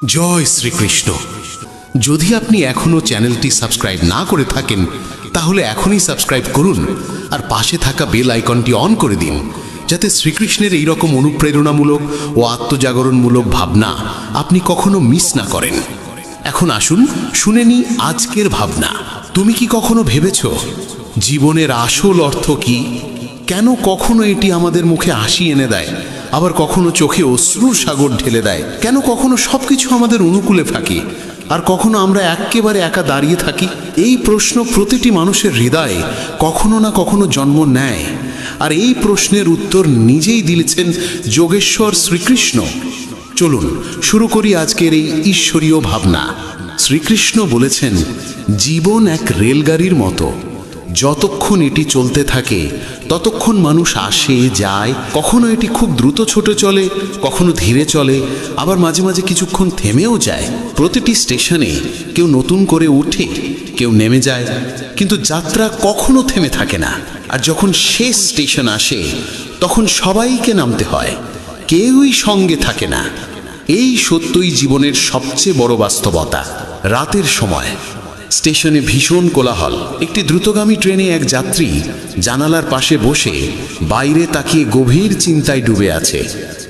জয় শ্রীকৃষ্ণ। যদি আপনি এখনো চ্যানেলটি সাবস্ক্রাইব না করে থাকেন তাহলে এখনই সাবস্ক্রাইব করুন আর পাশে থাকা বেল আইকনটি অন করে দিন, যাতে শ্রীকৃষ্ণের এই রকম অনুপ্রেরণামূলক ও আত্মজাগরণমূলক ভাবনা আপনি কখনো মিস না করেন। এখন আসুন শুনে নিই আজকের ভাবনা। তুমি কি কখনো ভেবেছ জীবনের আসল অর্থ কি? কেন কখনো এটি আমাদের মুখে হাসি এনে দেয়, আবার কখনো চোখে অশ্রুর সাগর ঢেলে দেয়? কেন কখনো সবকিছু আমাদের অনুকূলে থাকে আর কখনো আমরা একেবারে একা দাঁড়িয়ে থাকি? এই প্রশ্ন প্রতিটি মানুষের হৃদয়ে কখনো না কখনো জন্ম নেয়, আর এই প্রশ্নের উত্তর নিজেই দিয়েছেন যোগেশ্বর শ্রীকৃষ্ণ। চলুন শুরু করি আজকের এই ঈশ্বরীয় ভাবনা। শ্রীকৃষ্ণ বলেছেন, জীবন এক রেলগাড়ির মতো। যতক্ষণ এটি চলতে থাকে ততক্ষণ মানুষ আসে যায়। কখনো এটি খুব দ্রুত ছোটে চলে, কখনো ধীরে চলে, আবার মাঝে মাঝে কিছুক্ষণ থেমেও যায়। প্রতিটি স্টেশনে কেউ নতুন করে ওঠে, কেউ নেমে যায়, কিন্তু যাত্রা কখনো থেমে থাকে না। আর যখন শেষ স্টেশন আসে তখন সবাইকে নামতে হয়, কেউই সঙ্গে থাকে না। এই সত্যই জীবনের সবচেয়ে বড় বাস্তবতা। রাতের সময় স্টেশনে ভীষণ কোলাহল। একটি দ্রুতগামী ট্রেনে এক যাত্রী জানালার পাশে বসে বাইরে তাকিয়ে গভীর চিন্তায় ডুবে আছে।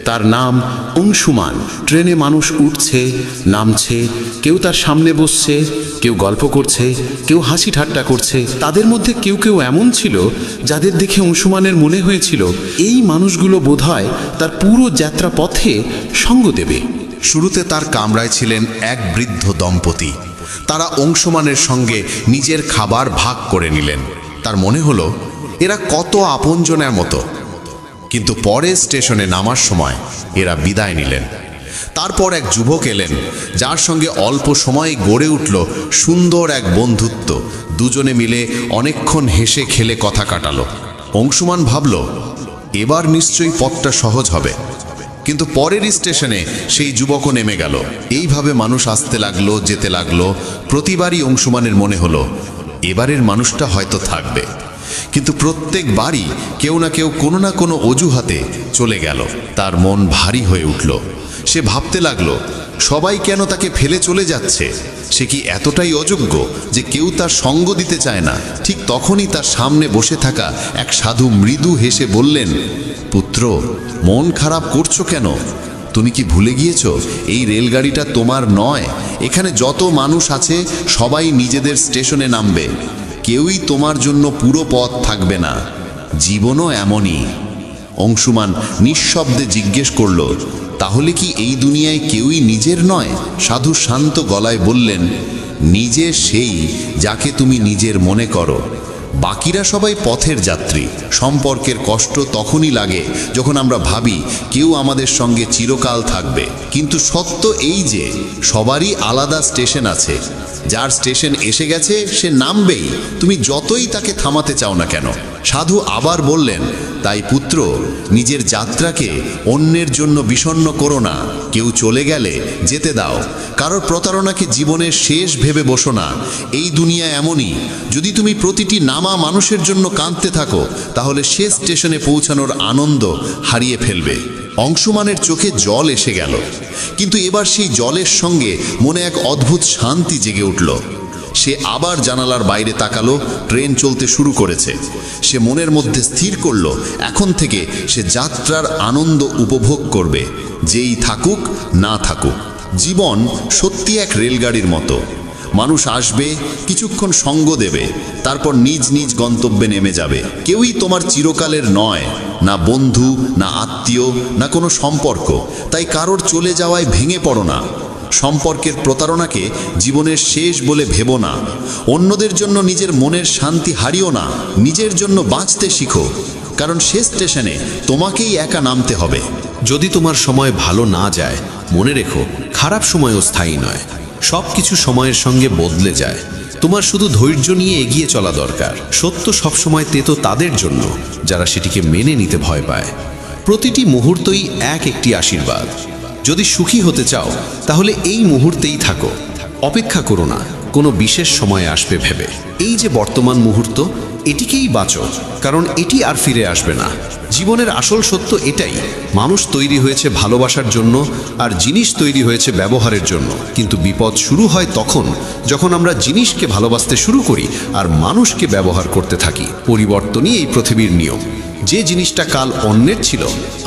তার নাম অংশুমান। ট্রেনে মানুষ উঠছে, নামছে, কেউ তার সামনে বসছে, কেউ গল্প করছে, কেউ হাসি ঠাট্টা করছে। তাদের মধ্যে কেউ কেউ এমন ছিল যাদের দেখে অংশুমানের মনে হয়েছিল এই মানুষগুলো বোধহয় তার পুরো যাত্রা পথে সঙ্গ দেবে। শুরুতে তার কামরায় ছিলেন এক বৃদ্ধ দম্পতি। তারা অংশুমানের সঙ্গে নিজের খাবার ভাগ করে নিলেন। তার মনে হলো এরা কত আপনজনের মতো। কিন্তু পরে স্টেশনে নামার সময় এরা বিদায় নিলেন। তারপর এক যুবক এলেন, যার সঙ্গে অল্প সময়ে গড়ে উঠল সুন্দর এক বন্ধুত্ব। দুজনে মিলে অনেকক্ষণ হেসে খেলে কথা কাটালো। অংশুমান ভাবল, এবার নিশ্চয়ই পথটা সহজ হবে। কিন্তু পরের স্টেশনে সেই যুবকও নেমে গেল। এইভাবে মানুষ আসতে লাগলো, যেতে লাগলো। প্রতিবারই অংশুমানের মনে হলো এবারের মানুষটা হয়তো থাকবে। কিন্তু প্রত্যেকবারই কেউ না কেউ কোনো না কোনো অজুহাতে চলে গেল। তার মন ভারী হয়ে উঠল। সে ভাবতে লাগলো, সবাই কেন তাকে ফেলে চলে যাচ্ছে? সে কি এতটাই অযোগ্য যে কেউ তার সঙ্গ দিতে চায় না? ঠিক তখনই তার সামনে বসে থাকা এক সাধু মৃদু হেসে বললেন, পুত্র, মন খারাপ করছো কেন? তুমি কি ভুলে গিয়েছো এই রেলগাড়িটা তোমার নয়? এখানে যত মানুষ আছে সবাই নিজেদের স্টেশনে নামবে। কেউই তোমার জন্য পুরো পথ থাকবে না। জীবনও এমনই। অংশুমান নিঃশব্দে জিজ্ঞেস করল, তাহলে কি এই দুনিয়ায় কেউই নিজের নয়? সাধু শান্ত গলায় বললেন, নিজে সেই যাকে তুমি নিজের মনে করো। বাকিরা সবাই পথের যাত্রী। সম্পর্কের কষ্ট তখনই লাগে যখন আমরা ভাবি কেউ আমাদের সঙ্গে চিরকাল থাকবে। কিন্তু সত্য এই যে সবারই আলাদা স্টেশন আছে। যার স্টেশন এসে গেছে সে নামবেই, তুমি যতই তাকে থামাতে চাও না কেন। সাধু আবার বললেন, তাই পুত্র, নিজের যাত্রাকে অন্যের জন্য বিষণ্ণ করো না। কেউ চলে গেলে যেতে দাও। কারোর প্রতারণাকে জীবনের শেষ ভেবে বসো না। এই দুনিয়া এমনই। যদি তুমি প্রতিটি নামা মানুষের জন্য কাঁদতে থাকো তাহলে শেষ স্টেশনে পৌঁছানোর আনন্দ হারিয়ে ফেলবে। অংশুমানের চোখে জল এসে গেল, কিন্তু এবার সেই জলের সঙ্গে মনে এক অদ্ভুত শান্তি জেগে উঠল। সে আবার জানালার বাইরে তাকালো। ট্রেন চলতে শুরু করেছে। সে মনের মধ্যে স্থির করল, এখন থেকে সে যাত্রার আনন্দ উপভোগ করবে, যেই থাকুক না থাকুক। জীবন সত্যি এক রেলগাড়ির মতো। মানুষ আসবে, কিছুক্ষণ সঙ্গ দেবে, তারপর নিজ নিজ গন্তব্যে নেমে যাবে। কেউই তোমার চিরকালের নয়, না বন্ধু, না আত্মীয়, না কোনো সম্পর্ক। তাই কারোর চলে যাওয়ায় ভেঙে পড়ো না। সম্পর্কের প্রতারণাকে জীবনের শেষ বলে ভেবো না। অন্যদের জন্য নিজের মনের শান্তি হারিও না। নিজের জন্য বাঁচতে শিখো, কারণ শেষ স্টেশনে তোমাকেই একা নামতে হবে। যদি তোমার সময় ভালো না যায়, মনে রেখো খারাপ সময়ও স্থায়ী নয়। সব কিছু সময়ের সঙ্গে বদলে যায়। তোমার শুধু ধৈর্য নিয়ে এগিয়ে চলা দরকার। সত্য সবসময় তেতো তাদের জন্য যারা সেটিকে মেনে নিতে ভয় পায়। প্রতিটি মুহূর্তই একটি আশীর্বাদ। যদি সুখী হতে চাও তাহলে এই মুহূর্তেই থাকো। অপেক্ষা করো না কোনো বিশেষ সময় আসবে ভেবে। এই যে বর্তমান মুহূর্ত, এটিকেই বাঁচো, কারণ এটি আর ফিরে আসবে না। জীবনের আসল সত্য এটাই, মানুষ তৈরি হয়েছে ভালোবাসার জন্য আর জিনিস তৈরি হয়েছে ব্যবহারের জন্য। কিন্তু বিপদ শুরু হয় তখন যখন আমরা জিনিসকে ভালোবাসতে শুরু করি আর মানুষকে ব্যবহার করতে থাকি। পরিবর্তনই এই পৃথিবীর নিয়ম। যে জিনিসটা কাল অন্যের ছিল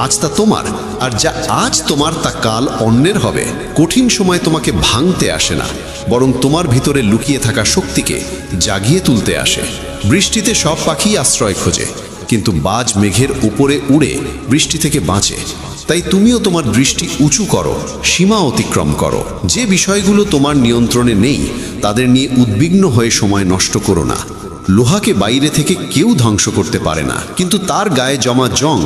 আজ তা তোমার, আর যা আজ তোমার তা কাল অন্যের হবে। কঠিন সময় তোমাকে ভাঙতে আসে না, বরং তোমার ভিতরে লুকিয়ে থাকা শক্তিকে জাগিয়ে তুলতে আসে। বৃষ্টিতে সব পাখি আশ্রয় খোঁজে, কিন্তু বাজ মেঘের উপরে উড়ে বৃষ্টি থেকে বাঁচে। তাই তুমিও তোমার দৃষ্টি উঁচু করো, সীমা অতিক্রম করো। যে বিষয়গুলো তোমার নিয়ন্ত্রণে নেই তাদের নিয়ে উদ্বিগ্ন হয়ে সময় নষ্ট করো না। লোহাকে বাইরে থেকে কেউ ধ্বংস করতে পারে না, কিন্তু তার গায়ে জমা জং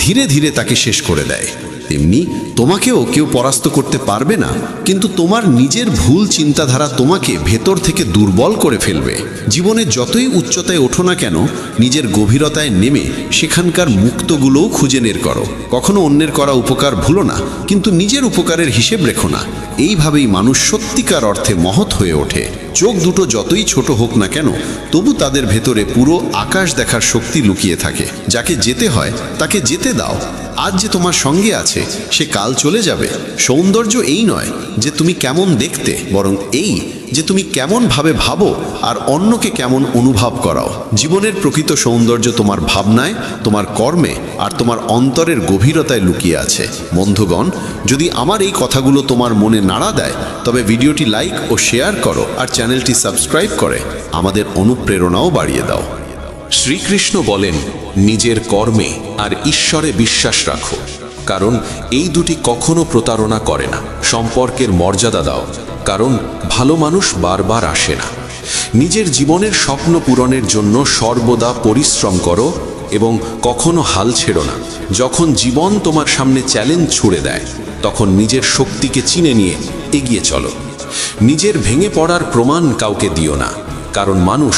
ধীরে ধীরে তাকে শেষ করে দেয়। তেমনি তোমাকেও কেউ পরাস্ত করতে পারবে না, কিন্তু তোমার নিজের ভুল চিন্তাধারা তোমাকে ভেতর থেকে দুর্বল করে ফেলবে। জীবনে যতই উচ্চতায় ওঠো না কেন, নিজের গভীরতায় নেমে সেখানকার মুক্তগুলোও খুঁজে বের করো। কখনো অন্যের করা উপকার ভুলো না, কিন্তু নিজের উপকারের হিসেব রেখো না। এইভাবেই মানুষ সত্যিকার অর্থে মহৎ হয়ে ওঠে। চোখ দুটো যতই ছোট হোক না কেন, তবু তাদের ভেতরে পুরো আকাশ দেখার শক্তি লুকিয়ে থাকে। যাকে যেতে হয় তাকে যেতে দাও। আজ যে তোমার সঙ্গে আছে সে কাল চলে যাবে। সৌন্দর্য এই নয় যে তুমি কেমন দেখতে, বরং এই যে তুমি কেমন ভাবে ভাবো আর অন্যকে কেমন অনুভব করাও। জীবনের প্রকৃত সৌন্দর্য তোমার ভাবনায়, তোমার কর্মে আর তোমার অন্তরের গভীরতায় লুকিয়ে আছে। বন্ধুগণ, যদি আমার এই কথাগুলো তোমার মনে নাড়া দেয় তবে ভিডিওটি লাইক ও শেয়ার করো, আর চ্যানেলটি সাবস্ক্রাইব করে আমাদের অনুপ্রেরণাও বাড়িয়ে দাও। শ্রীকৃষ্ণ বলেন, নিজের কর্মে আর ঈশ্বরে বিশ্বাস রাখো, কারণ এই দুটি কখনো প্রতারণা করে না। সম্পর্কের মর্যাদা দাও, কারণ ভালো মানুষ বারবার আসে না। নিজের জীবনের স্বপ্ন পূরণের জন্য সর্বদা পরিশ্রম করো এবং কখনো হাল ছেড়ো না। যখন জীবন তোমার সামনে চ্যালেঞ্জ ছুড়ে দেয়, তখন নিজের শক্তিকে চিনে নিয়ে এগিয়ে চলো। নিজের ভেঙে পড়ার প্রমাণ কাউকে দিও না, কারণ মানুষ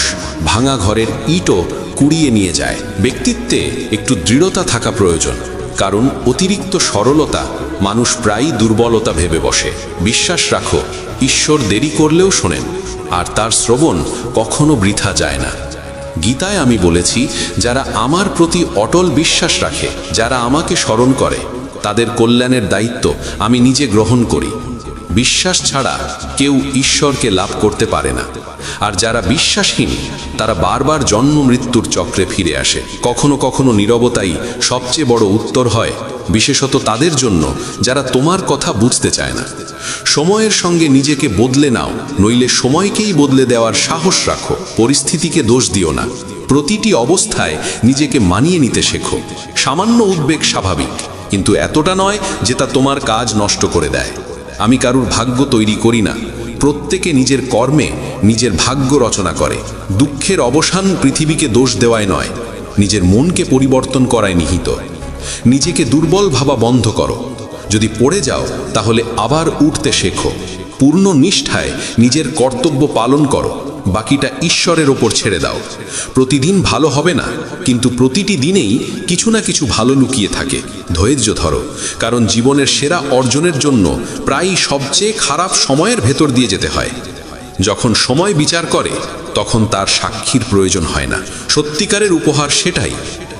ভাঙা ঘরের ইটও কুড়িয়ে নিয়ে যায়। ব্যক্তিত্বে একটু দৃঢ়তা থাকা প্রয়োজন, কারণ অতিরিক্ত সরলতা মানুষ প্রায়ই দুর্বলতা ভেবে বসে। বিশ্বাস রাখো, ঈশ্বর দেরি করলেও শোনেন, আর তার শ্রবণ কখনো বৃথা যায় না। গীতায় আমি বলেছি, যারা আমার প্রতি অটল বিশ্বাস রাখে, যারা আমাকে স্মরণ করে, তাদের কল্যাণের দায়িত্ব আমি নিজে গ্রহণ করি। বিশ্বাস ছাড়া কেউ ঈশ্বরকে লাভ করতে পারে না, আর যারা বিশ্বাসহীন তারা বারবার জন্ম মৃত্যুর চক্রে ফিরে আসে। কখনো কখনো নীরবতাই সবচেয়ে বড় উত্তর হয়, বিশেষত তাদের জন্য যারা তোমার কথা বুঝতে চায় না। সময়ের সঙ্গে নিজেকে বদলে নাও, নইলে সময়কেই বদলে দেওয়ার সাহস রাখো। পরিস্থিতিকে দোষ দিও না, প্রতিটি অবস্থায় নিজেকে মানিয়ে নিতে শেখো। সামান্য উদ্বেগ স্বাভাবিক, কিন্তু এতটা নয় যে তা তোমার কাজ নষ্ট করে দেয়। আমি কারুর ভাগ্য তৈরি করি না, প্রত্যেকে নিজের কর্মে নিজের ভাগ্য রচনা করে। দুঃখের অবসান পৃথিবীকে দোষ দেওয়ায় নয়, নিজের মনকে পরিবর্তন করায় নিহিত। নিজেকে দুর্বল ভাবা বন্ধ করো। যদি পড়ে যাও তাহলে আবার উঠতে শেখো। পূর্ণ নিষ্ঠায় নিজের কর্তব্য পালন করো, বাকিটা ঈশ্বরের ওপর ছেড়ে দাও। প্রতিদিন ভালো হবে না, কিন্তু প্রতিটি দিনেই কিছু না কিছু ভালো লুকিয়ে থাকে। ধৈর্য ধরো, কারণ জীবনের সেরা অর্জনের জন্য প্রায়ই সবচেয়ে খারাপ সময়ের ভেতর দিয়ে যেতে হয়। যখন সময় বিচার করে তখন তার সাক্ষীর প্রয়োজন হয় না। সত্যিকারের উপহার সেটাই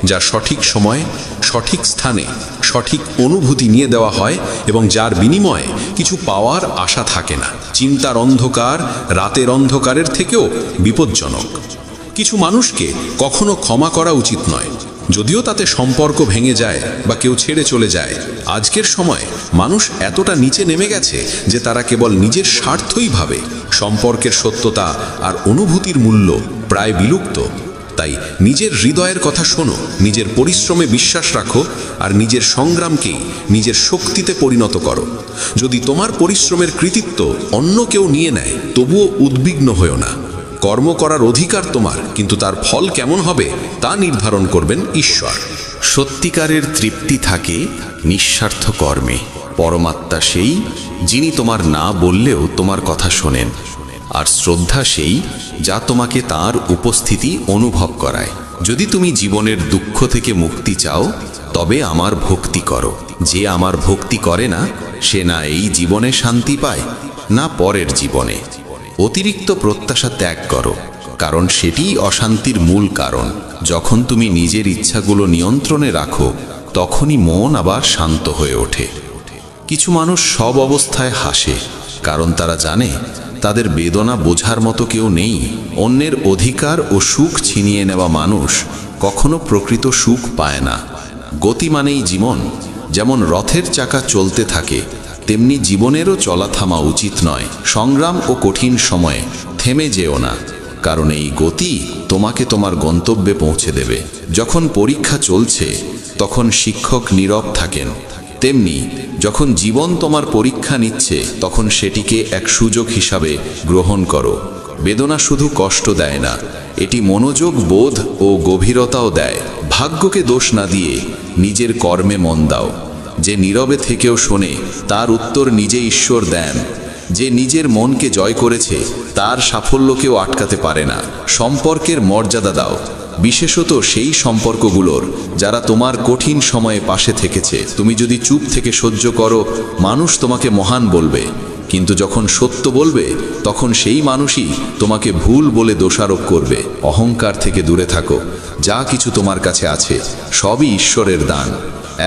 যা সঠিক সময়ে, সঠিক স্থানে, সঠিক অনুভূতি নিয়ে দেওয়া হয় এবং যার বিনিময়ে কিছু পাওয়ার আশা থাকে না। চিন্তার অন্ধকার রাতের অন্ধকারের থেকেও বিপজ্জনক। কিছু মানুষকে কখনো ক্ষমা করা উচিত নয়, যদিও তাতে সম্পর্ক ভেঙে যায় বা কেউ ছেড়ে চলে যায়। আজকের সময় মানুষ এতটা নিচে নেমে গেছে যে তারা কেবল নিজের স্বার্থই ভাবে। সম্পর্কের সত্যতা আর অনুভূতির মূল্য প্রায় বিলুপ্ত। তাই নিজের হৃদয়ের কথা শোনো, নিজের পরিশ্রমে বিশ্বাস রাখো, আর নিজের সংগ্রামকেই নিজের শক্তিতে পরিণত করো। যদি তোমার পরিশ্রমের কৃতিত্ব অন্য কেউ নিয়ে নেয়, তবুও উদ্বিগ্ন হয়ো না। কর্ম করার অধিকার তোমার, কিন্তু তার ফল কেমন হবে তা নির্ধারণ করবেন ঈশ্বর। সত্যিকারের তৃপ্তি থাকে নিঃস্বার্থ কর্মে। পরমাত্মা সেই যিনি তোমার না বললেও তোমার কথা শোনেন, আর শ্রদ্ধা সেই যা তোমাকে তার উপস্থিতি অনুভব করায়। যদি তুমি জীবনের দুঃখ থেকে মুক্তি চাও, তবে আমার ভক্তি করো। যে আমার ভক্তি করে না, সে না এই জীবনে শান্তি পায়, না পরের জীবনে। অতিরিক্ত প্রত্যাশা ত্যাগ করো, কারণ সেটিই অশান্তির মূল কারণ। যখন তুমি নিজের ইচ্ছাগুলো নিয়ন্ত্রণে রাখো, তখনই মন আবার শান্ত হয়ে ওঠে। কিছু মানুষ সব অবস্থায় হাসে, কারণ তারা জানে তাদের বেদনা বোঝার মতো কেউ নেই। অন্যের অধিকার ও সুখ ছিনিয়ে নেওয়া মানুষ কখনো প্রকৃত সুখ পায় না। গতি মানেই জীবন। যেমন রথের চাকা চলতে থাকে, তেমনি জীবনেরও চলা থামা উচিত নয়। সংগ্রাম ও কঠিন সময়ে থেমে যেও না, কারণ এই গতি তোমাকে তোমার গন্তব্যে পৌঁছে দেবে। যখন পরীক্ষা চলছে, তখন শিক্ষক নীরব থাকেন, তেমনি যখন জীবন তোমার পরীক্ষা নিচ্ছে, তখন সেটিকে এক সুযোগ হিসাবে গ্রহণ করো। বেদনা শুধু কষ্ট দেয় না, এটি মনোযোগ, বোধ ও গভীরতাও দেয়। ভাগ্যকে দোষ না দিয়ে নিজের কর্মে মন দাও। যে নীরবে থেকেও শোনে, তার উত্তর নিজে ঈশ্বর দেন। যে নিজের মনকে জয় করেছে, তার সাফল্যকেও আটকাতে পারে না। সম্পর্কের মর্যাদা দাও, বিশেষত সেই সম্পর্কগুলোর যারা তোমার কঠিন সময়ে পাশে থেকেছে। তুমি যদি চুপ থেকে সহ্য করো, মানুষ তোমাকে মহান বলবে, কিন্তু যখন সত্য বলবে, তখন সেই মানুষই তোমাকে ভুল বলে দোষারোপ করবে। অহংকার থেকে দূরে থাকো। যা কিছু তোমার কাছে আছে, সবই ঈশ্বরের দান।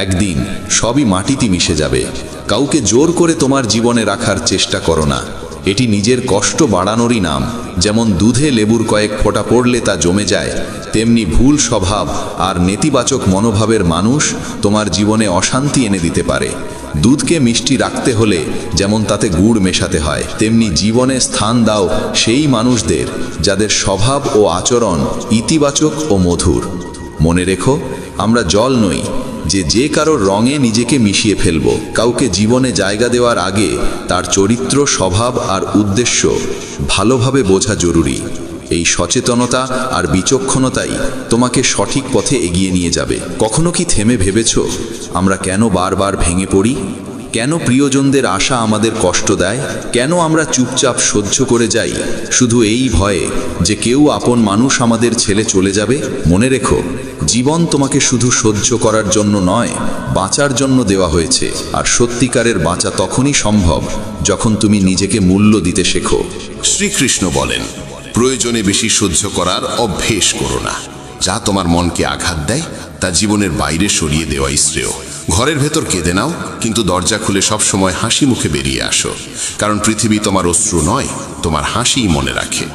একদিন সবই মাটিতে মিশে যাবে। কাউকে জোর করে তোমার জীবনে রাখার চেষ্টা করো না, এটি নিজের কষ্ট বাড়ানোরই নাম। যেমন দুধে লেবুর কয়েক ফোঁটা পড়লে তা জমে যায়, তেমনি ভুল স্বভাব আর নেতিবাচক মনোভাবের মানুষ তোমার জীবনে অশান্তি এনে দিতে পারে। দুধকে মিষ্টি রাখতে হলে যেমন তাতে গুড় মেশাতে হয়, তেমনি জীবনে স্থান দাও সেই মানুষদের যাদের স্বভাব ও আচরণ ইতিবাচক ও মধুর। মনে রেখো, আমরা জল নই যে কারোর রঙে নিজেকে মিশিয়ে ফেলব। কাউকে জীবনে জায়গা দেওয়ার আগে তার চরিত্র, স্বভাব আর উদ্দেশ্য ভালোভাবে বোঝা জরুরি। এই সচেতনতা আর বিচক্ষণতাই তোমাকে সঠিক পথে এগিয়ে নিয়ে যাবে। কখনো কি থেমে ভেবেছ আমরা কেন বারবার ভেঙে পড়ি? কেন প্রিয়জনদের আশা আমাদের কষ্ট দেয়? কেন আমরা চুপচাপ সহ্য করে যাই, শুধু এই ভয়ে যে কেউ আপন মানুষ আমাদের ছেড়ে চলে যাবে? মনে রেখো, জীবন তোমাকে শুধু সহ্য করার জন্য নয়, বাঁচার জন্য দেওয়া হয়েছে। আর সত্যিকারের বাঁচা তখনই সম্ভব যখন তুমি নিজেকে মূল্য দিতে শেখো। শ্রীকৃষ্ণ বলেন, প্রয়োজনে বেশি সহ্য করার অভ্যেস করো না। যা তোমার মনকে আঘাত দেয় তা জীবনের বাইরে সরিয়ে দেওয়াই শ্রেয়। ঘরের ভেতর কেঁদে নাও, কিন্তু দরজা খুলে সব সময় হাসি মুখে বেরিয়ে আসো, কারণ পৃথিবী তোমার অশ্রু নয়, তোমার হাসিই মনে রাখে।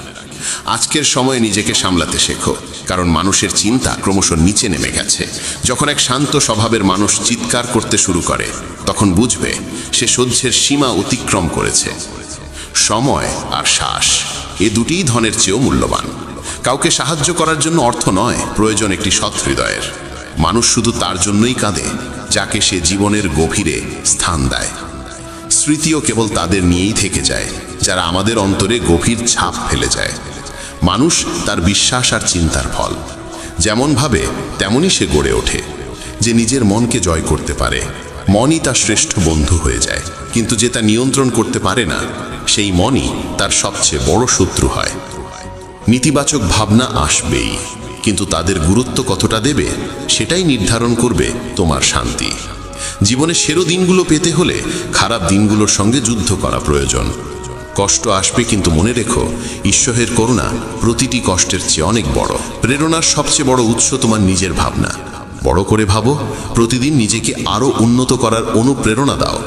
আজকের সময়ে নিজেকে সামলাতে শেখো, কারণ মানুষের চিন্তা ক্রমশ নিচে নেমে গেছে। যখন এক শান্ত স্বভাবের মানুষ চিৎকার করতে শুরু করে, তখন বুঝবে সে সহ্যের সীমা অতিক্রম করেছে। সময় আর শ্বাস, এ দুটিই ধনের চেয়েও মূল্যবান। কাউকে সাহায্য করার জন্য অর্থ নয়, প্রয়োজন একটি সৎ হৃদয়ের। মানুষ শুধু তার জন্যই কাঁদে যাকে সে জীবনের গভীরে স্থান দেয়। স্মৃতিও কেবল তাদের নিয়েই থেকে যায় যারা আমাদের অন্তরে গভীর ছাপ ফেলে যায়। মানুষ তার বিশ্বাস আর চিন্তার ফল। যেমন ভাবে তেমনই সে গড়ে ওঠে। যে নিজের মনকে জয় করতে পারে, মনই তার শ্রেষ্ঠ বন্ধু হয়ে যায়। কিন্তু যে তা নিয়ন্ত্রণ করতে পারে না, সেই মনই তার সবচেয়ে বড় শত্রু হয়। নেতিবাচক ভাবনা আসবেই, কিন্তু তাদের গুরুত্ব কতটা দেবে সেটাই নির্ধারণ করবে তোমার শান্তি। জীবনে সেরা দিনগুলো পেতে হলে খারাপ দিনগুলোর সঙ্গে যুদ্ধ করা প্রয়োজন। কষ্ট আসবে, কিন্তু মনে রেখো, ঈশ্বরের করুণা প্রতিটি কষ্টের চেয়ে অনেক বড়। প্রেরণার সবচেয়ে বড় উৎস তোমার নিজের ভাবনা। বড় করে ভাবো, প্রতিদিন নিজেকে আরও উন্নত করার অনুপ্রেরণা দাও।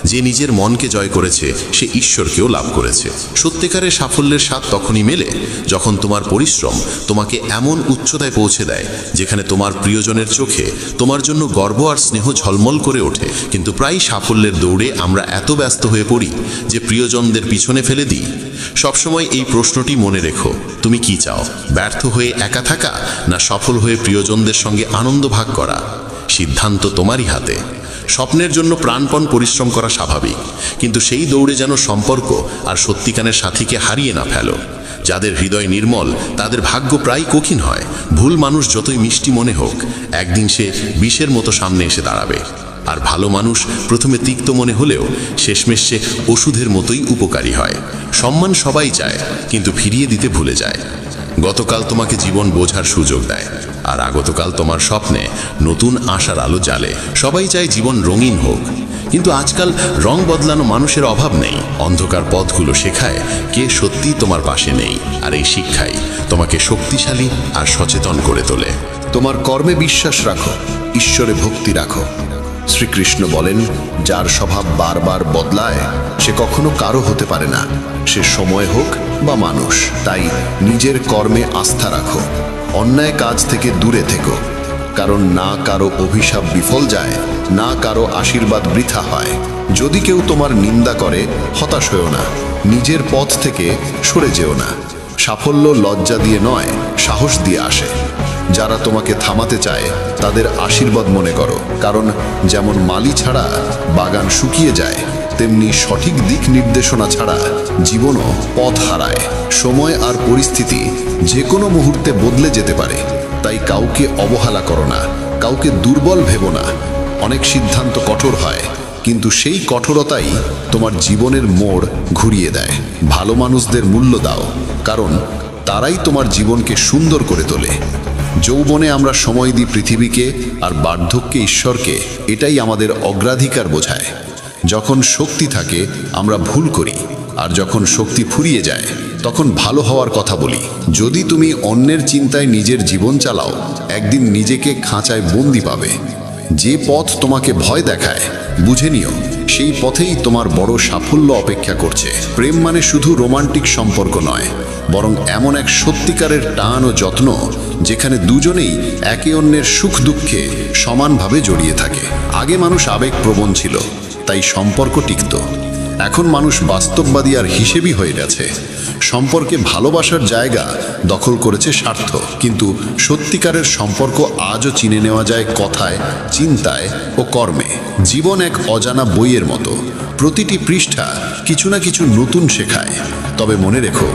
যে নিজের মনকে জয় করেছে, সে ঈশ্বরকেও লাভ করেছে। সত্যিকারের সাফল্যের স্বাদ তখনই মেলে যখন তোমার পরিশ্রম তোমাকে এমন উচ্চতায় পৌঁছে দেয় যেখানে তোমার প্রিয়জনের চোখে তোমার জন্য গর্ব আর স্নেহ ঝলমল করে ওঠে। কিন্তু প্রায় সাফল্যের দৌড়ে আমরা এত ব্যস্ত হয়ে পড়ি যে প্রিয়জনদের পিছনে ফেলে দিই। সবসময় এই প্রশ্নটি মনে রেখো, তুমি কি চাও? ব্যর্থ হয়ে একা থাকা, না সফল হয়ে প্রিয়জনদের সঙ্গে আনন্দ ভাগ করা? সিদ্ধান্ত তোমারই হাতে। স্বপ্নের জন্য প্রাণপণ পরিশ্রম করা স্বাভাবিক, কিন্তু সেই দৌড়ে যেন সম্পর্ক আর সত্যিকারের সাথীকে হারিয়ে না ফেলো। যাদের হৃদয় নির্মল, তাদের ভাগ্য প্রায় কঠিন হয়। ভুল মানুষ যতই মিষ্টি মনে হোক, একদিন সে বিষের মতো সামনে এসে দাঁড়াবে। আর ভালো মানুষ প্রথমে তিক্ত মনে হলেও শেষমেশ সে ওষুধের মতোই উপকারী হয়। সম্মান সবাই চায়, কিন্তু ফিরিয়ে দিতে ভুলে যায়। গতকাল তোমাকে জীবন বোঝার সুযোগ দেয়, আর আগতকাল তোমার স্বপ্নে নতুন আশার আলো জ্বালে। সবাই চায় জীবন রঙিন হোক, কিন্তু আজকাল রং বদলানো মানুষের অভাব নেই। অন্ধকার পথগুলো শেখায় কে সত্যি তোমার পাশে নেই, আর এই শিক্ষাই তোমাকে শক্তিশালী আর সচেতন করে তোলে। তোমার কর্মে বিশ্বাস রাখো, ঈশ্বরে ভক্তি রাখো। শ্রীকৃষ্ণ বলেন, যার স্বভাব বারবার বদলায় সে কখনো কারো হতে পারে না, সে সময় হোক বা মানুষ। তাই নিজের কর্মে আস্থা রাখো, অন্যায় কাজ থেকে দূরে থেকো, কারণ না কারো অভিশাপ বিফল যায়, না কারো আশীর্বাদ বৃথা হয়। যদি কেউ তোমার নিন্দা করে হতাশ হয়েও না, নিজের পথ থেকে সরে যেও না। সাফল্য লজ্জা দিয়ে নয়, সাহস দিয়ে আসে। যারা তোমাকে থামাতে চায় তাদের আশীর্বাদ মনে করো, কারণ যেমন মালি ছাড়া বাগান শুকিয়ে যায়, তেমনি সঠিক দিক নির্দেশনা ছাড়া জীবনও পথ হারায়। সময় আর পরিস্থিতি যে কোনো মুহূর্তে বদলে যেতে পারে, তাই কাউকে অবহেলা করো না, কাউকে দুর্বল ভেবো না। অনেক সিদ্ধান্ত কঠোর হয়, কিন্তু সেই কঠোরতাই তোমার জীবনের মোড় ঘুরিয়ে দেয়। ভালো মানুষদের মূল্য দাও, কারণ তারাই তোমার জীবনকে সুন্দর করে তোলে। যৌবনে আমরা সময় দিই পৃথিবীকে, আর বার্ধক্যে ঈশ্বরকে। এটাই আমাদের অগ্রাধিকার বোঝায়। যখন শক্তি থাকে আমরা ভুল করি, আর যখন শক্তি ফুরিয়ে যায় তখন ভালো হওয়ার কথা বলি। যদি তুমি অন্যের চিন্তায় নিজের জীবন চালাও, একদিন নিজেকে খাঁচায় বন্দি পাবে। যে পথ তোমাকে ভয় দেখায়, বুঝে নিও সেই পথেই তোমার বড় সাফল্য অপেক্ষা করছে। প্রেম মানে শুধু রোমান্টিক সম্পর্ক নয়, বরং এমন এক সত্যিকারের টান ও যত্ন যেখানে দুজনেই একে অন্যের সুখ দুঃখে সমানভাবে জড়িয়ে থাকে। আগে মানুষ আবেগপ্রবণ ছিল, তাই সম্পর্ক টিকত। এখন মানুষ বাস্তববাদী আর হিসেবি হয়ে গেছে। সম্পর্কে ভালোবাসার জায়গা দখল করেছে স্বার্থ। কিন্তু সত্যিকারের সম্পর্ক আজও চিনে নেওয়া যায় কথায়, চিন্তায় ও কর্মে। জীবন এক অজানা বইয়ের মতো, প্রতিটি পৃষ্ঠা কিছু না কিছু নতুন শেখায়। তবে মনে রেখো,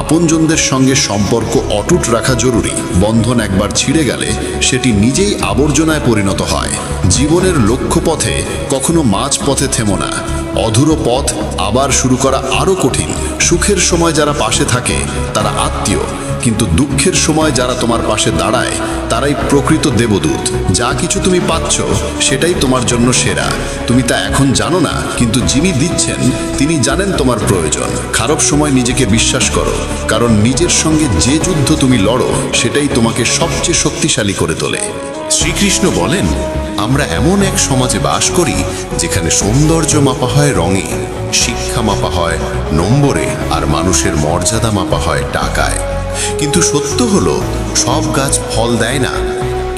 আপনজনদের সঙ্গে সম্পর্ক অটুট রাখা জরুরি। বন্ধন একবার ছিঁড়ে গেলে সেটি নিজেই আবর্জনায় পরিণত হয়। জীবনের লক্ষ্যপথে কখনো মাঝপথে থেমো না। অধুরো পথ আবার শুরু করা আরও কঠিন। সুখের সময় যারা পাশে থাকে তারা আত্মীয়, কিন্তু দুঃখের সময় যারা তোমার পাশে দাঁড়ায় তারাই প্রকৃত দেবদূত। যা কিছু তুমি পাচ্ছ সেটাই তোমার জন্য সেরা। তুমি তা এখন জানো না, কিন্তু যিনি দিচ্ছেন তিনি জানেন তোমার প্রয়োজন। খারাপ সময় নিজেকে বিশ্বাস করো, কারণ নিজের সঙ্গে যে যুদ্ধ তুমি লড়ো সেটাই তোমাকে সবচেয়ে শক্তিশালী করে তোলে। শ্রীকৃষ্ণ বলেন, আমরা এমন এক সমাজে বাস করি যেখানে সৌন্দর্য মাপা হয় রঙে, শিক্ষা মাপা হয় নম্বরে, আর মানুষের মর্যাদা মাপা হয় টাকায়। কিন্তু সত্য হলো, সব গাছ ফল দেয় না,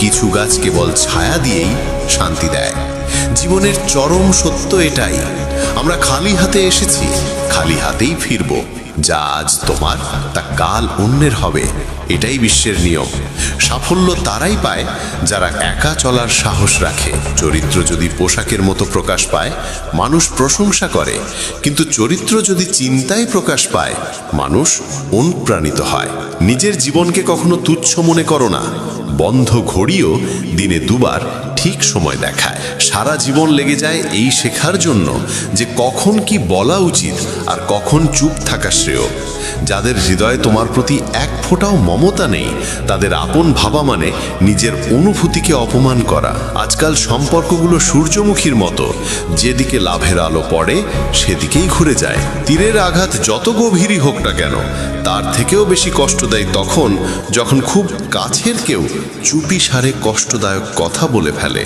কিছু গাছ কেবল ছায়া দিয়েই শান্তি দেয়। জীবনের চরম সত্য এটাই। আমরা খালি হাতে এসেছি, খালি হাতেই ফিরব। যা আজ তোমার তা কাল অন্যের হবে, এটাই বিশ্বের নিয়ম। সাফল্য তারাই পায় যারা একা চলার সাহস রাখে। চরিত্র যদি পোশাকের মতো প্রকাশ পায়, মানুষ প্রশংসা করে, কিন্তু চরিত্র যদি চিন্তায় প্রকাশ পায়, মানুষ অনুপ্রাণিত হয়। নিজের জীবনকে কখনো তুচ্ছ মনে করো না। বন্ধ ঘড়িও দিনে দুবার ঠিক সময় দেখায়। সারা জীবন লেগে যায় এই শেখার জন্য যে কখন কি বলা উচিত আর কখন চুপ থাকা শ্রেয়। যাদের হৃদয়ে তোমার প্রতি এক ফোঁটাও মমতা নেই, তাদের আপন ভাবা মানে নিজের অনুভূতিকে অপমান করা। আজকাল সম্পর্কগুলো সূর্যমুখীর মতো, যেদিকে লাভের আলো পড়ে সেদিকেই ঘুরে যায়। তীরের আঘাত যত গভীরই হোক না কেন, তার থেকেও বেশি কষ্ট দেয় তখন যখন খুব কাছের কেউ চুপি সারে কষ্টদায়ক কথা বলে ফেলে।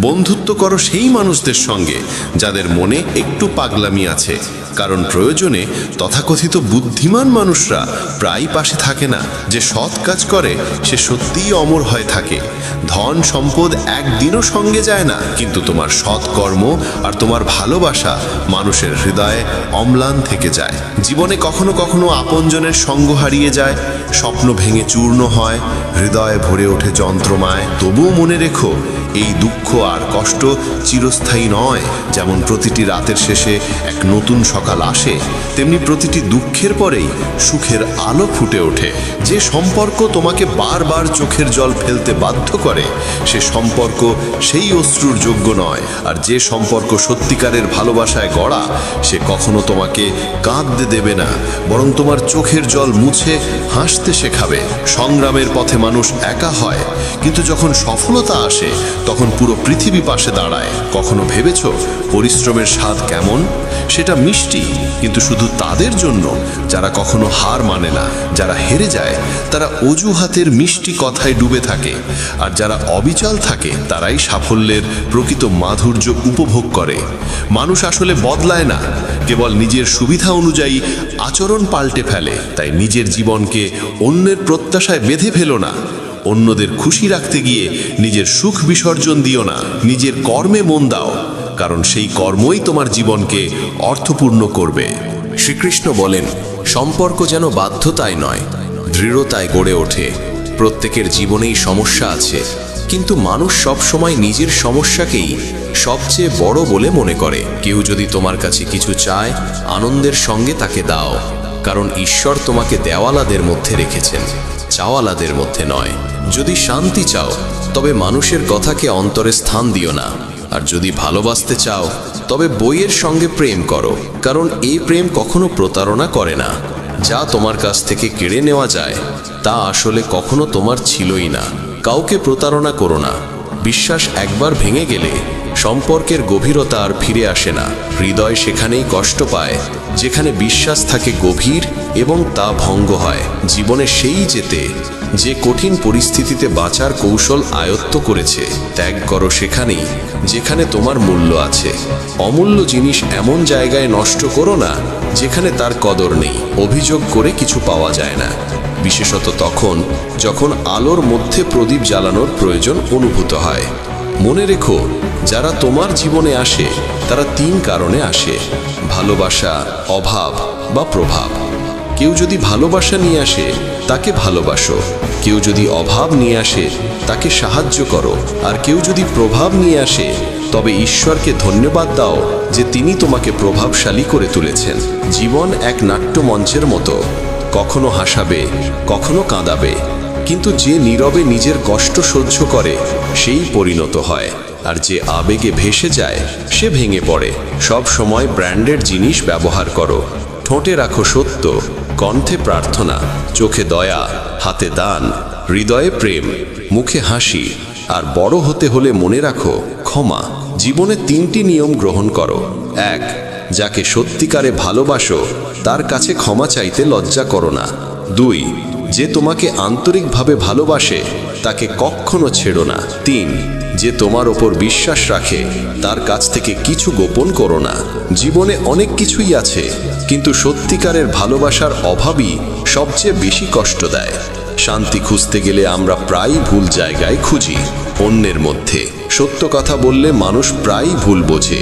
বন্ধুত্ব করো সেই মানুষদের সঙ্গে যাদের মনে একটু পাগলামি আছে, কারণ প্রয়োজনে তথাকথিত বুদ্ধিমান মানুষরা প্রায় পাশে থাকে না। যে সৎ কাজ করে সে সত্যিই অমর হয়ে থাকে। ধন সম্পদ একদিনও সঙ্গে যায় না, কিন্তু তোমার সৎ কর্ম আর তোমার ভালোবাসা মানুষের হৃদয়ে অম্লান থেকে যায়। জীবনে কখনো কখনো আপনজনের সঙ্গ হারিয়ে যায়, স্বপ্ন ভেঙে চূর্ণ হয়, হৃদয়ে ভরে ওঠে যন্ত্রমায়। তবুও মনে রেখো, এই দুঃখ আর কষ্ট চিরস্থায়ী নয়। যেমন প্রতিটি রাতের শেষে এক নতুন সকাল সকাল আসে তেমনি প্রতিটি দুঃখের পরেই সুখের আলো ফুটে ওঠে। যে সম্পর্ক তোমাকে বারবার চোখের জল ফেলতে বাধ্য করে সে সম্পর্ক সেই অশ্রুর যোগ্য নয়। আর যে সম্পর্ক সত্যিকারের ভালোবাসায় গড়া সে কখনো তোমাকে কাঁদতে দেবে না, বরং তোমার চোখের জল মুছে হাসতে শেখাবে। সংগ্রামের পথে মানুষ একা হয়, কিন্তু যখন সফলতা আসে তখন পুরো পৃথিবী পাশে দাঁড়ায়। কখনো ভেবেছো পরিশ্রমের স্বাদ কেমন? সেটা মিষ্টি, কিন্তু শুধু তাদের জন্য যারা কখনো হার মানে না। যারা হেরে যায় তারা অজুহাতের মিষ্টি কথায় ডুবে থাকে, আর যারা অবিচল থাকে তারাই সাফল্যের প্রকৃত মাধুর্য উপভোগ করে। মানুষ আসলে বদলায় না, কেবল নিজের সুবিধা অনুযায়ী আচরণ পাল্টে ফেলে। তাই নিজের জীবনকে অন্যের প্রত্যাশায় বেঁধে ফেলো না। অন্যদের খুশি রাখতে গিয়ে নিজের সুখ বিসর্জন দিও না। নিজের কর্মে মন দাও, কারণ সেই কর্মই তোমার জীবনকে অর্থপূর্ণ করবে। শ্রীকৃষ্ণ বলেন, সম্পর্ক যেন বাধ্যতায় নয়, দৃঢ়তায় গড়ে ওঠে। প্রত্যেকের জীবনেই সমস্যা আছে, কিন্তু মানুষ সব সময় নিজের সমস্যাকেই সবচেয়ে বড় বলে মনে করে। কেউ যদি তোমার কাছে কিছু চায়, আনন্দের সঙ্গে তাকে দাও, কারণ ঈশ্বর তোমাকে দেওয়ালাদের মধ্যে রেখেছেন, চাওয়ালাদের মধ্যে নয়। যদি শান্তি চাও তবে মানুষের কথাকে অন্তরে স্থান দিও না, আর যদি ভালোবাসতে চাও তবে বইয়ের সঙ্গে প্রেম করো, কারণ এই প্রেম কখনো প্রতারণা করে না। যা তোমার কাছ থেকে কেড়ে নেওয়া যায় তা আসলে কখনো তোমার ছিলই না। কাউকে প্রতারণা করো না। বিশ্বাস একবার ভেঙে গেলে সম্পর্কের গভীরতা আর ফিরে আসে না। হৃদয় সেখানেই কষ্ট পায় যেখানে বিশ্বাস থাকে গভীর এবং তা ভঙ্গ হয়। জীবনে সেই যেতে যে কঠিন পরিস্থিতিতে বাঁচার কৌশল আয়ত্ত করেছে। ত্যাগ করো সেখানেই যেখানে তোমার মূল্য আছে। অমূল্য জিনিস এমন জায়গায় নষ্ট করো না যেখানে তার কদর নেই। অভিযোগ করে কিছু পাওয়া যায় না, বিশেষত তখন যখন আলোর মধ্যে প্রদীপ জ্বালানোর প্রয়োজন অনুভূত হয়। মনে রেখো, যারা তোমার জীবনে আসে তারা 3 কারণে আসে: ভালোবাসা, অভাব বা প্রভাব। কেউ যদি ভালোবাসা নিয়ে আসে তাকে ভালোবাসো, কেউ যদি অভাব নিয়ে আসে তাকে সাহায্য করো, আর কেউ যদি প্রভাব নিয়ে আসে তবে ঈশ্বরকে ধন্যবাদ দাও যে তিনি তোমাকে প্রভাবশালী করে তুলেছেন। জীবন এক নাট্যমঞ্চের মতো, কখনো হাসাবে, কখনো কাঁদাবে, কিন্তু যে নীরবে নিজের কষ্ট সহ্য করে সেই পরিণত হয়, আর যে আবেগে ভেসে যায় সে ভেঙে পড়ে। সব সময় ব্র্যান্ডেড জিনিস ব্যবহার করো। ঠোঁটে রাখো সত্য, কণ্ঠে প্রার্থনা, চোখে দয়া, হাতে দান, হৃদয়ে প্রেম, মুখে হাসি। আর বড় হতে হলে মনে রাখো ক্ষমা। জীবনে 3টি নিয়ম গ্রহণ করো। 1. যাকে সত্যিকারে ভালোবাসো তার কাছে ক্ষমা চাইতে লজ্জা করো না। 2. যে তোমাকে আন্তরিকভাবে ভালোবাসে তাকে কখনো ছেড়ো না। 3. যে তোমার ওপর বিশ্বাস রাখে তার কাছ থেকে কিছু গোপন করো না। জীবনে অনেক কিছুই আছে, কিন্তু সত্যিকারের ভালোবাসার অভাবই সবচেয়ে বেশি কষ্ট দেয়। শান্তি খুঁজতে গেলে আমরা প্রায়ই ভুল জায়গায় খুঁজি। অন্যের মধ্যে সত্য কথা বললে মানুষ প্রায়ই ভুল বোঝে,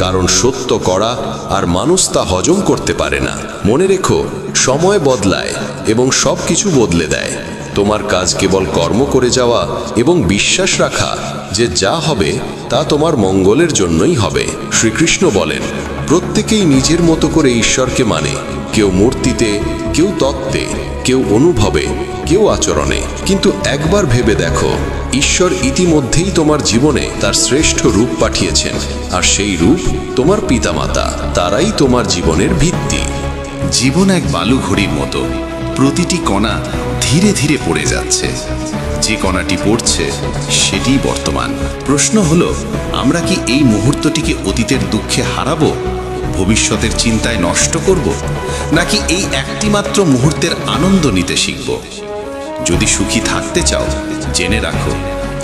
কারণ সত্য করা আর মানুষ তা হজম করতে পারে না। মনে রেখো, সময় বদলায় এবং সব কিছু বদলে দেয়। তোমার কাজ কেবল কর্ম করে যাওয়া এবং বিশ্বাস রাখা যে যা হবে তা তোমার মঙ্গলের জন্যই হবে। শ্রীকৃষ্ণ বলেন, প্রত্যেকেই নিজের মতো করে ঈশ্বরকে মানে। কেউ মূর্তিতে, কেউ তত্ত্বে, কেউ অনুভবে, কেউ আচরণে। কিন্তু একবার ভেবে দেখো, ঈশ্বর ইতিমধ্যেই তোমার জীবনে তার শ্রেষ্ঠ রূপ পাঠিয়েছেন, আর সেই রূপ তোমার পিতামাতা। তারাই তোমার জীবনের ভিত্তি। জীবন এক বালু ঘড়ির মতো, প্রতিটি কণা ধীরে ধীরে পড়ে যাচ্ছে। যে কণাটি পড়ছে সেটিই বর্তমান। প্রশ্ন হলো, আমরা কি এই মুহূর্তটিকে অতীতের দুঃখে হারাবো, ভবিষ্যতের চিন্তায় নষ্ট করব, নাকি এই একটি মাত্র মুহূর্তের আনন্দ নিতে শিখব? যদি সুখী থাকতে চাও, জেনে রাখো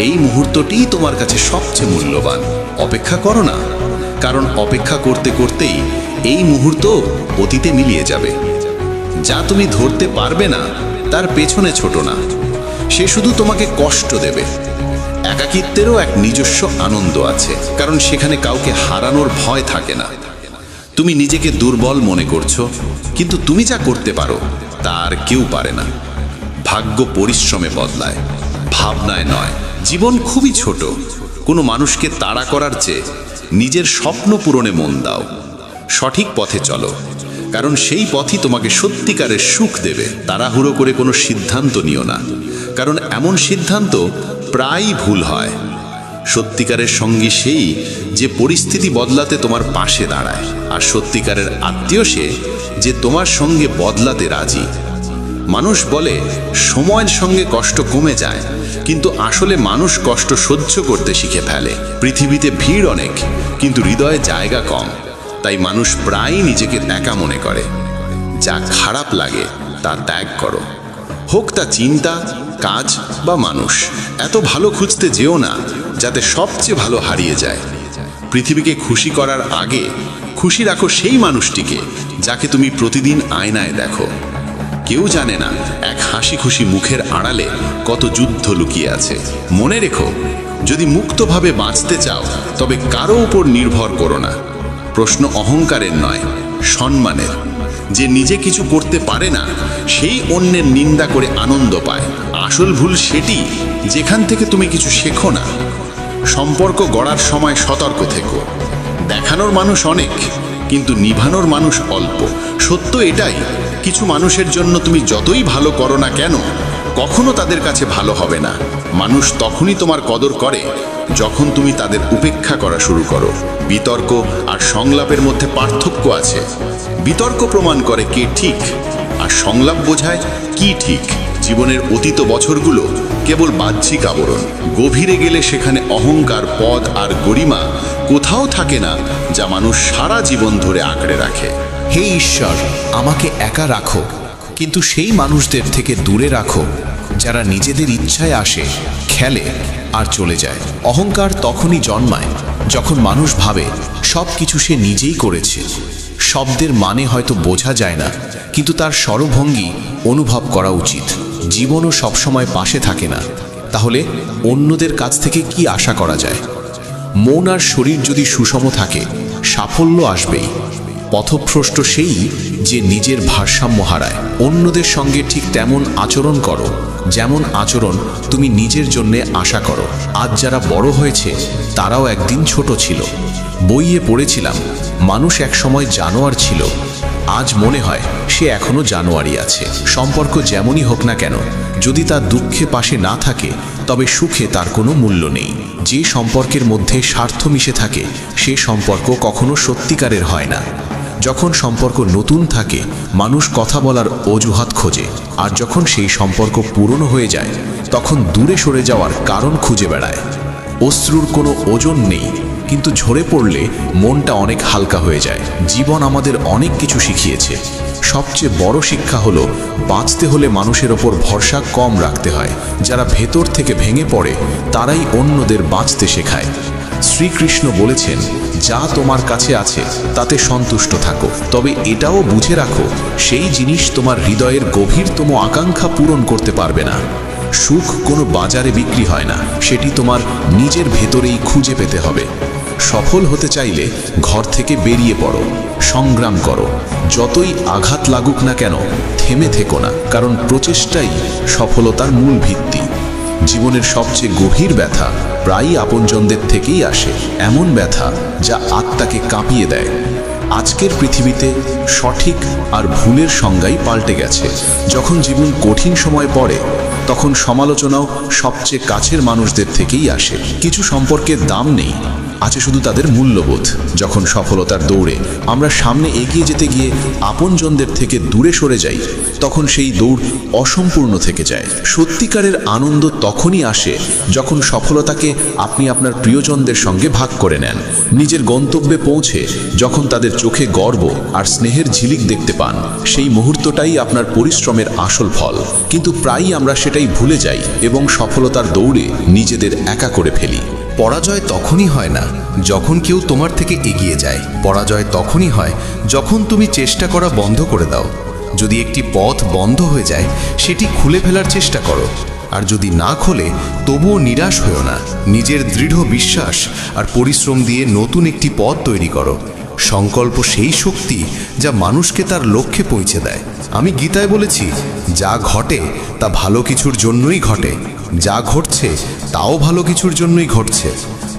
এই মুহূর্তটিই তোমার কাছে সবচেয়ে মূল্যবান। অপেক্ষা করো না, কারণ অপেক্ষা করতে করতেই এই মুহূর্ত অতীতে মিলিয়ে যাবে। যা তুমি ধরতে পারবে না তার পেছনে ছোট না, সে শুধু তোমাকে কষ্ট দেবে। একাকিত্বেরও এক নিজস্ব আনন্দ আছে, কারণ সেখানে কাউকে হারানোর ভয় থাকে না। তুমি নিজেকে দুর্বল মনে করছো, কিন্তু তুমি যা করতে পারো তা আর কেউ পারে না। ভাগ্য পরিশ্রমে বদলায়, ভাবনায় নয়। জীবন খুবই ছোট, কোনো মানুষকে তাড়া করার চেয়ে নিজের স্বপ্ন পূরণে মন দাও। সঠিক পথে চলো, কারণ সেই পথই তোমাকে সত্যিকারের সুখ দেবে। তাড়াহুড়ো করে কোনো সিদ্ধান্ত নিও না, কারণ এমন সিদ্ধান্ত প্রায়ই ভুল হয়। সত্যিকারের সঙ্গী সেই যে পরিস্থিতি বদলাতে তোমার পাশে দাঁড়ায়, আর সত্যিকারের আত্মীয় সে যে তোমার সঙ্গে বদলাতে রাজি। মানুষ বলে সময়ের সঙ্গে কষ্ট কমে যায়, কিন্তু আসলে মানুষ কষ্ট সহ্য করতে শিখে ফেলে। পৃথিবীতে ভিড় অনেক, কিন্তু হৃদয়ে জায়গা কম, তাই মানুষ প্রায়ই নিজেকে একা মনে করে। যা খারাপ লাগে তা ত্যাগ করো, হোক তা চিন্তা, কাজ বা মানুষ। এত ভালো খুঁজতে যেও না যাতে সবচেয়ে ভালো হারিয়ে যায়। পৃথিবীকে খুশি করার আগে খুশি রাখো সেই মানুষটিকে যাকে তুমি প্রতিদিন আয়নায় দেখো। কেউ জানে না এক হাসি খুশি মুখের আড়ালে কত যুদ্ধ লুকিয়ে আছে। মনে রেখো, যদি মুক্তভাবে বাঁচতে চাও তবে কারো উপর নির্ভর করো না। প্রশ্ন অহংকারের নয়, সম্মানের। যে নিজে কিছু করতে পারে না সেই অন্যের নিন্দা করে আনন্দ পায়। আসল ভুল সেটি যেখান থেকে তুমি কিছু শেখো না। সম্পর্ক গড়ার সময় সতর্ক থেকো। দেখানোর মানুষ অনেক, কিন্তু নিভানোর মানুষ অল্প। সত্য এটাই, কিছু মানুষের জন্য তুমি যতই ভালো করো না কেন, কখনো তাদের কাছে ভালো হবে না। মানুষ তখনই তোমার কদর করে যখন তুমি তাদের উপেক্ষা করা শুরু করো। বিতর্ক আর সংলাপের মধ্যে পার্থক্য আছে। বিতর্ক প্রমাণ করে কে ঠিক, আর সংলাপ বোঝায় কি ঠিক। জীবনের অতীত বছরগুলো কেবল বাহ্যিক আবরণ। গভীরে গেলে সেখানে অহংকার, পদ আর গরিমা কোথাও থাকে না, যা মানুষ সারা জীবন ধরে আঁকড়ে রাখে। হে ঈশ্বর, আমাকে একা রাখো, কিন্তু সেই মানুষদের থেকে দূরে রাখো যারা নিজেদের ইচ্ছায় আসে, খেলে আর চলে যায়। অহংকার তখনই জন্মায় যখন মানুষ ভাবে সব কিছু সে নিজেই করেছে। শব্দের মানে হয়তো বোঝা যায় না, কিন্তু তার স্বরভঙ্গি অনুভব করা উচিত। জীবনও সবসময় পাশে থাকে না, তাহলে অন্যদের কাছ থেকে কি আশা করা যায়? মন আর শরীর যদি সুষম থাকে, সাফল্য আসবেই। পথভ্রষ্ট সেই যে নিজের ভারসাম্য হারায়। অন্যদের সঙ্গে ঠিক তেমন আচরণ করো যেমন আচরণ তুমি নিজের জন্যে আশা করো। আজ যারা বড় হয়েছে তারাও একদিন ছোট ছিল। বইয়ে পড়েছিলাম মানুষ একসময় জানোয়ার ছিল, আজ মনে হয় সে এখনো জানোয়ারই আছে। সম্পর্ক যেমনই হোক না কেন, যদি তার দুঃখে পাশে না থাকে তবে সুখে তার কোনো মূল্য নেই। যে সম্পর্কের মধ্যে স্বার্থ মিশে থাকে সে সম্পর্ক কখনো সত্যিকারের হয় না। যখন সম্পর্ক নতুন থাকে মানুষ কথা বলার অজুহাত খোঁজে, আর যখন সেই সম্পর্ক পুরনো হয়ে যায় তখন দূরে সরে যাওয়ার কারণ খুঁজে বেড়ায়। অশ্রুর কোনো ওজন নেই, কিন্তু ঝরে পড়লে মনটা অনেক হালকা হয়ে যায়। জীবন আমাদের অনেক কিছু শিখিয়েছে। সবচেয়ে বড় শিক্ষা হলো বাঁচতে হলে মানুষের ওপর ভরসা কম রাখতে হয়। যারা ভেতর থেকে ভেঙে পড়ে তারাই অন্যদের বাঁচতে শেখায়। শ্রীকৃষ্ণ বলেছেন, যা তোমার কাছে আছে তাতে সন্তুষ্ট থাকো, তবে এটাও বুঝে রাখো সেই জিনিস তোমার হৃদয়ের গভীরতম আকাঙ্ক্ষা পূরণ করতে পারবে না। সুখ কোনো বাজারে বিক্রি হয় না, সেটি তোমার নিজের ভেতরেই খুঁজে পেতে হবে। সফল হতে চাইলে ঘর থেকে বেরিয়ে পড়ো, সংগ্রাম করো। যতই আঘাত লাগুক না কেন থেমে থেকো না, কারণ প্রচেষ্টাই সফলতার মূল ভিত্তি। জীবনের সবচেয়ে গভীর ব্যথা প্রায়ই আপনজনদের থেকেই আসে, এমন ব্যথা যা আত্মাকে কাঁপিয়ে দেয়। আজকের পৃথিবীতে সঠিক আর ভুলের সংজ্ঞাই পাল্টে গেছে। যখন জীবন কঠিন সময় পড়ে তখন সমালোচনাও সবচেয়ে কাছের মানুষদের থেকেই আসে। কিছু সম্পর্কের দাম নেই, আছে শুধু তাদের মূল্যবোধ। যখন সফলতার দৌড়ে আমরা সামনে এগিয়ে যেতে গিয়ে আপনজনদের থেকে দূরে সরে যাই তখন সেই দৌড় অসম্পূর্ণ থেকে যায়। সত্যিকারের আনন্দ তখনই আসে যখন সফলতাকে আপনি আপনার প্রিয়জনদের সঙ্গে ভাগ করে নেন। নিজের গন্তব্যে পৌঁছে যখন তাদের চোখে গর্ব আর স্নেহের ঝিলিক দেখতে পান, সেই মুহূর্তটাই আপনার পরিশ্রমের আসল ফল। কিন্তু প্রায়ই আমরা সেটাই ভুলে যাই এবং সফলতার দৌড়ে নিজেদের একা করে ফেলি। পরাজয় তখনই হয় না যখন কেউ তোমার থেকে এগিয়ে যায়। পরাজয় তখনই হয় যখন তুমি চেষ্টা করা বন্ধ করে দাও। যদি একটি পথ বন্ধ হয়ে যায় সেটি খুলে ফেলার চেষ্টা করো, আর যদি না খোলে তবুও নিরাশ হয়ো না। নিজের দৃঢ় বিশ্বাস আর পরিশ্রম দিয়ে নতুন একটি পথ তৈরি করো। সংকল্প সেই শক্তি যা মানুষকে তার লক্ষ্যে পৌঁছে দেয়। আমি গীতায় বলেছি, যা ঘটে তা ভালো কিছুর জন্যই ঘটে, যা ঘটছে তাও ভালো কিছুর জন্যই ঘটছে।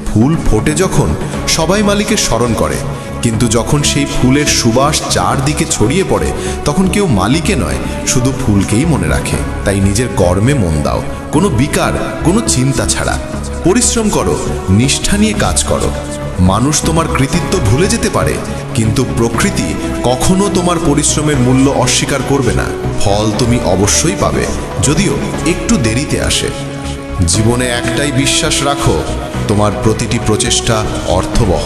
ফুল ফোটে যখন সবাই মালিকের স্মরণ করে, কিন্তু যখন সেই ফুলের সুবাস চারদিকে ছড়িয়ে পড়ে তখন কেউ মালিকে নয়, শুধু ফুলকেই মনে রাখে। তাই নিজের কর্মে মন দাও, কোনো বিকার, কোনো চিন্তা ছাড়া। পরিশ্রম করো, নিষ্ঠা নিয়ে কাজ করো। মানুষ তোমার কৃতিত্ব ভুলে যেতে পারে, কিন্তু প্রকৃতি কখনো তোমার পরিশ্রমের মূল্য অস্বীকার করবে না। ফল তুমি অবশ্যই পাবে, যদিও একটু দেরিতে আসে। জীবনে একটাই বিশ্বাস রাখো, তোমার প্রতিটি প্রচেষ্টা অর্থবহ।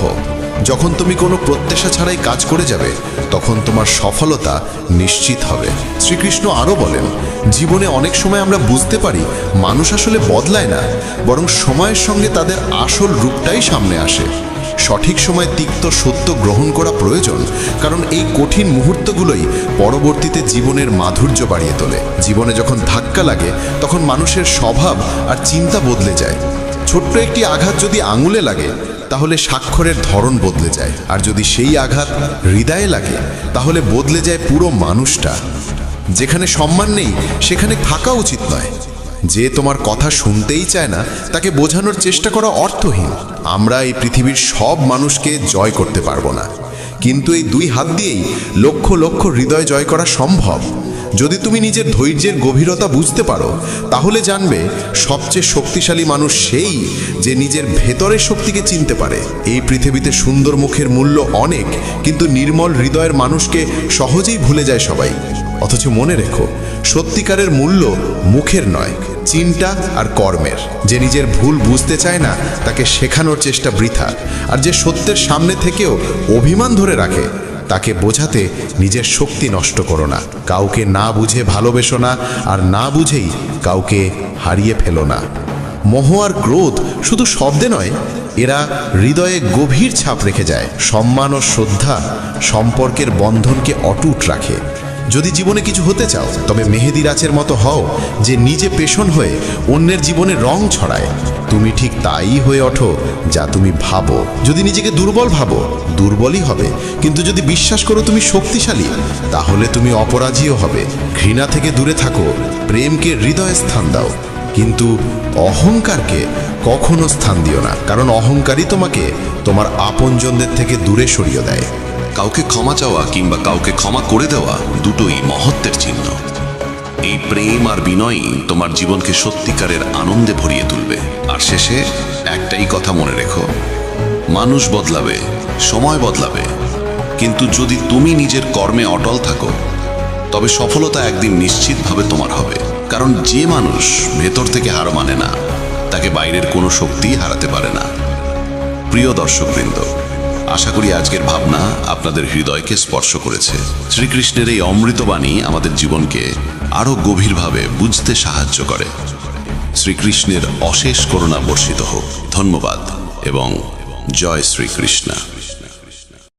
যখন তুমি কোনো প্রত্যাশা ছাড়াই কাজ করে যাবে তখন তোমার সফলতা নিশ্চিত হবে। শ্রীকৃষ্ণ আরও বলেন, জীবনে অনেক সময় আমরা বুঝতে পারি মানুষ আসলে বদলায় না, বরং সময়ের সঙ্গে তাদের আসল রূপটাই সামনে আসে। সঠিক সময় তিক্ত সত্য গ্রহণ করা প্রয়োজন, কারণ এই কঠিন মুহূর্তগুলোই পরবর্তীতে জীবনের মাধুর্য বাড়িয়ে তোলে। জীবনে যখন ধাক্কা লাগে তখন মানুষের স্বভাব আর চিন্তা বদলে যায়। ছোট্ট একটি আঘাত যদি আঙুলে লাগে তাহলে স্বাক্ষরের ধরন বদলে যায়, আর যদি সেই আঘাত হৃদয়ে লাগে তাহলে বদলে যায় পুরো মানুষটা। যেখানে সম্মান নেই সেখানে থাকা উচিত নয়। যে তোমার কথা শুনতেই চায় না তাকে বোঝানোর চেষ্টা করা অর্থহীন। আমরা এই পৃথিবীর সব মানুষকে জয় করতে পারবো না, কিন্তু এই দুই হাত দিয়েই লক্ষ লক্ষ হৃদয় জয় করা সম্ভব। যদি তুমি নিজের ধৈর্যের গভীরতা বুঝতে পারো তাহলে জানবে সবচেয়ে শক্তিশালী মানুষ সেই যে নিজের ভেতরের শক্তিকে চিনতে পারে। এই পৃথিবীতে সুন্দর মুখের মূল্য অনেক, কিন্তু নির্মল হৃদয়ের মানুষকে সহজেই ভুলে যায় সবাই। অথচ মনে রেখো, সত্যিকারের মূল্য মুখের নয়, চিন্তা আর কর্মের। যে নিজের ভুল বুঝতে চায় না তাকে শেখানোর চেষ্টা বৃথা, আর যে সত্যের সামনে থেকেও অভিমান ধরে রাখে তাকে বোঝাতে নিজের শক্তি নষ্ট করো না। কাউকে না বুঝে ভালোবেসো না, আর না বুঝেই কাউকে হারিয়ে ফেলো না। মোহ আর ক্রোধ শুধু শব্দে নয়, এরা হৃদয়ে গভীর ছাপ রেখে যায়। সম্মান ও শ্রদ্ধা সম্পর্কের বন্ধনকে অটুট রাখে। যদি জীবনে কিছু হতে চাও তবে মেহেদি রাচের মতো হও, যে নিজে পেশন হয়ে অন্যের জীবনে রং ছড়ায়। তুমি ঠিক তাই হয়ে ওঠো যা তুমি ভাবো। যদি নিজেকে দুর্বল ভাবো, দুর্বলই হবে, কিন্তু যদি বিশ্বাস করো তুমি শক্তিশালী, তাহলে তুমি অপরাজীয় হবে। ঘৃণা থেকে দূরে থাকো, প্রেমকে হৃদয়ে স্থান দাও, কিন্তু অহংকারকে কখনো স্থান দিও না, কারণ অহংকারই তোমাকে তোমার আপনজনদের থেকে দূরে সরিয়ে দেয়। কাউকে ক্ষমা চাওয়া কিংবা কাউকে ক্ষমা করে দেওয়া দুটোই মহত্বের চিহ্ন। এই প্রেম আর বিনয়ই তোমার জীবনকে সত্যিকারের আনন্দে ভরিয়ে তুলবে। আর শেষে একটাই কথা মনে রেখো, মানুষ বদলাবে, সময় বদলাবে, কিন্তু যদি তুমি নিজের কর্মে অটল থাকো তবে সফলতা একদিন নিশ্চিতভাবে তোমার হবে। কারণ যে মানুষ ভেতর থেকে হার মানে না তাকে বাইরের কোনো শক্তিই হারাতে পারে না। প্রিয় দর্শকবৃন্দ, আশা করি আজকের ভাবনা আপনাদের হৃদয়কে স্পর্শ করেছে। শ্রীকৃষ্ণের এই অমৃতবাণী আমাদের জীবনকে আরও গভীরভাবে বুঝতে সাহায্য করে। শ্রীকৃষ্ণের অশেষ করুণা বর্ষিত হোক। ধন্যবাদ এবং জয় শ্রীকৃষ্ণ।